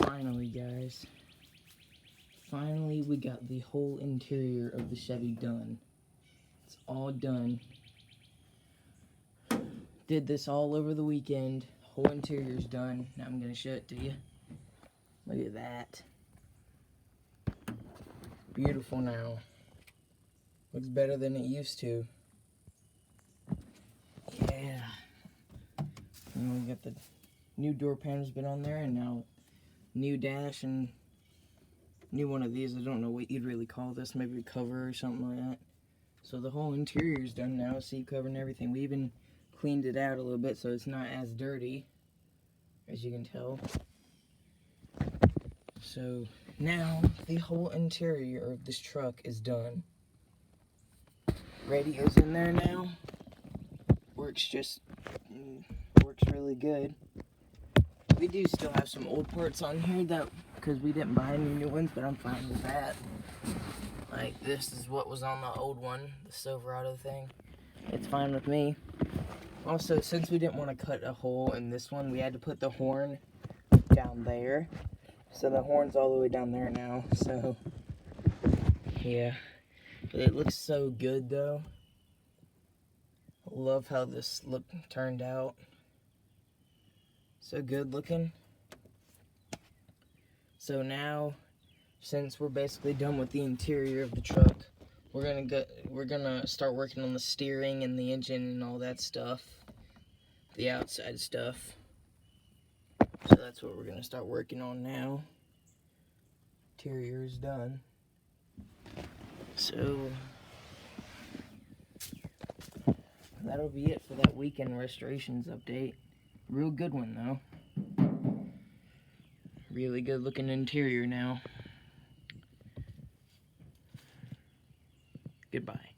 Finally, guys. Finally, we got the whole interior of the Chevy done. It's all done. Did this all over the weekend. Whole interior's done. Now I'm going to show it to you. Look at that. Beautiful now. Looks better than it used to. Yeah. And we got the new door panels been on there, and now new dash and new one of these. I don't know what you'd really call this, maybe a cover or something like that. So the whole interior is done now, seat cover and everything. We even cleaned it out a little bit so it's not as dirty, as you can tell. So now the whole interior of this truck is done. Radio's in there now. Works really good. We do still have some old parts on here that, because we didn't buy any new ones, but I'm fine with that. Like this is what was on the old one, the Silverado thing. It's fine with me. Also, since we didn't want to cut a hole in this one, we had to put the horn down there. So the horn's all the way down there now, so yeah. But it looks so good though. Love how this turned out. So good looking. So now, since we're basically done with the interior of the truck, we're gonna start working on the steering and the engine and all that stuff, the outside stuff. So that's what we're gonna start working on now. Interior is done. So that'll be it for that weekend restorations update. Real good one though. Really good looking interior now. Goodbye.